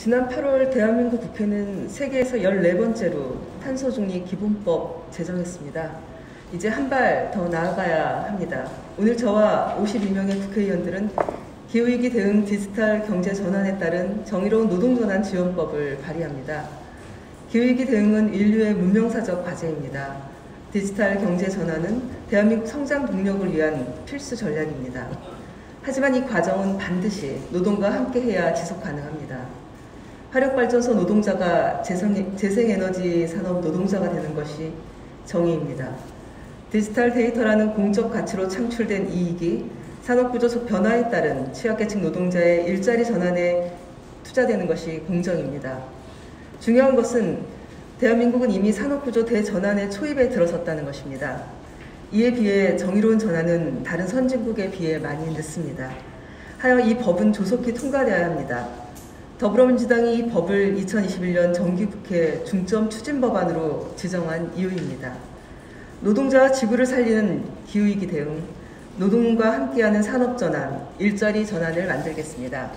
지난 8월 대한민국 국회는 세계에서 14번째로 탄소중립 기본법 제정했습니다. 이제 한 발 더 나아가야 합니다. 오늘 저와 52명의 국회의원들은 기후위기 대응 디지털 경제 전환에 따른 정의로운 노동전환 지원법을 발의합니다. 기후위기 대응은 인류의 문명사적 과제입니다. 디지털 경제 전환은 대한민국 성장 동력을 위한 필수 전략입니다. 하지만 이 과정은 반드시 노동과 함께해야 지속 가능합니다. 화력발전소 노동자가 재생에너지 산업 노동자가 되는 것이 정의입니다. 디지털 데이터라는 공적 가치로 창출된 이익이 산업구조 속 변화에 따른 취약계층 노동자의 일자리 전환에 투자되는 것이 공정입니다. 중요한 것은 대한민국은 이미 산업구조 대전환의 초입에 들어섰다는 것입니다. 이에 비해 정의로운 전환은 다른 선진국에 비해 많이 늦습니다. 하여 이 법은 조속히 통과되어야 합니다. 더불어민주당이 이 법을 2021년 정기국회 중점 추진법안으로 지정한 이유입니다. 노동자와 지구를 살리는 기후위기 대응, 노동과 함께하는 산업전환, 일자리 전환을 만들겠습니다.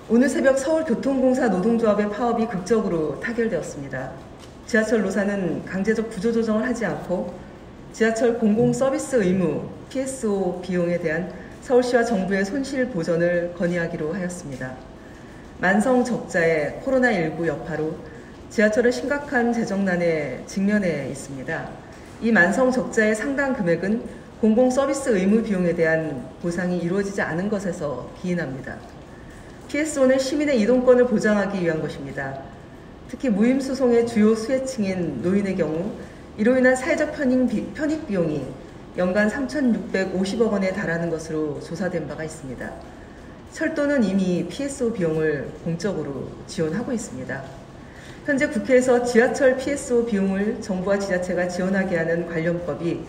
오늘 새벽 서울교통공사 노동조합의 파업이 극적으로 타결되었습니다. 지하철 노사는 강제적 구조조정을 하지 않고 지하철 공공서비스 의무 PSO 비용에 대한 서울시와 정부의 손실 보전을 건의하기로 하였습니다. 만성 적자의 코로나19 여파로 지하철은 심각한 재정난에 직면해 있습니다. 이 만성 적자의 상당 금액은 공공서비스 의무 비용에 대한 보상이 이루어지지 않은 것에서 기인합니다. PSO는 시민의 이동권을 보장하기 위한 것입니다. 특히 무임수송의 주요 수혜층인 노인의 경우 이로 인한 사회적 편익 비용이 연간 3,650억 원에 달하는 것으로 조사된 바가 있습니다. 철도는 이미 PSO 비용을 공적으로 지원하고 있습니다. 현재 국회에서 지하철 PSO 비용을 정부와 지자체가 지원하게 하는 관련법이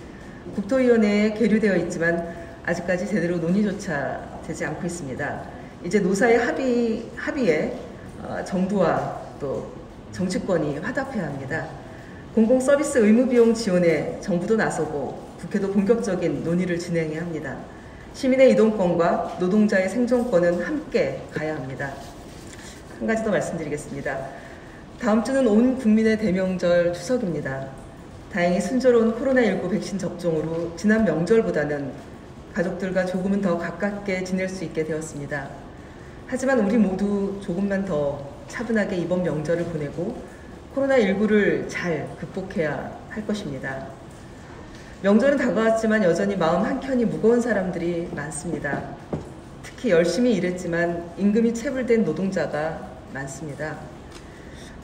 국토위원회에 계류되어 있지만 아직까지 제대로 논의조차 되지 않고 있습니다. 이제 노사의 합의에 정부와 또 정치권이 화답해야 합니다. 공공서비스 의무비용 지원에 정부도 나서고 국회도 본격적인 논의를 진행해야 합니다. 시민의 이동권과 노동자의 생존권은 함께 가야 합니다. 한 가지 더 말씀드리겠습니다. 다음 주는 온 국민의 대명절 추석입니다. 다행히 순조로운 코로나19 백신 접종으로 지난 명절보다는 가족들과 조금은 더 가깝게 지낼 수 있게 되었습니다. 하지만 우리 모두 조금만 더 차분하게 이번 명절을 보내고 코로나19를 잘 극복해야 할 것입니다. 명절은 다가왔지만 여전히 마음 한켠이 무거운 사람들이 많습니다. 특히 열심히 일했지만 임금이 체불된 노동자가 많습니다.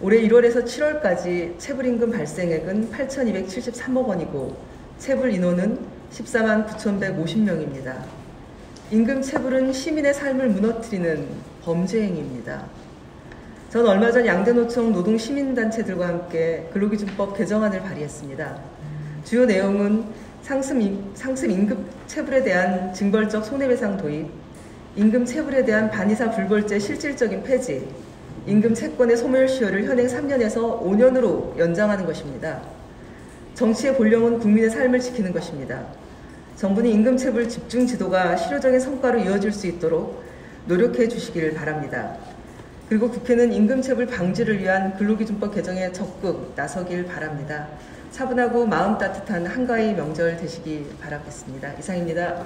올해 1월에서 7월까지 체불임금 발생액은 8,273억 원이고 체불 인원은 14만 9,150명입니다. 임금 체불은 시민의 삶을 무너뜨리는 범죄 행위입니다. 전 얼마 전 양대노총 노동시민단체들과 함께 근로기준법 개정안을 발의했습니다. 주요 내용은 상습 임금 체불에 대한 징벌적 손해배상 도입, 임금 체불에 대한 반의사 불벌죄 실질적인 폐지, 임금 채권의 소멸시효를 현행 3년에서 5년으로 연장하는 것입니다. 정치의 본령은 국민의 삶을 지키는 것입니다. 정부는 임금 체불 집중 지도가 실효적인 성과로 이어질 수 있도록 노력해 주시기를 바랍니다. 그리고 국회는 임금 체불 방지를 위한 근로기준법 개정에 적극 나서길 바랍니다. 차분하고 마음 따뜻한 한가위 명절 되시기 바라겠습니다. 이상입니다.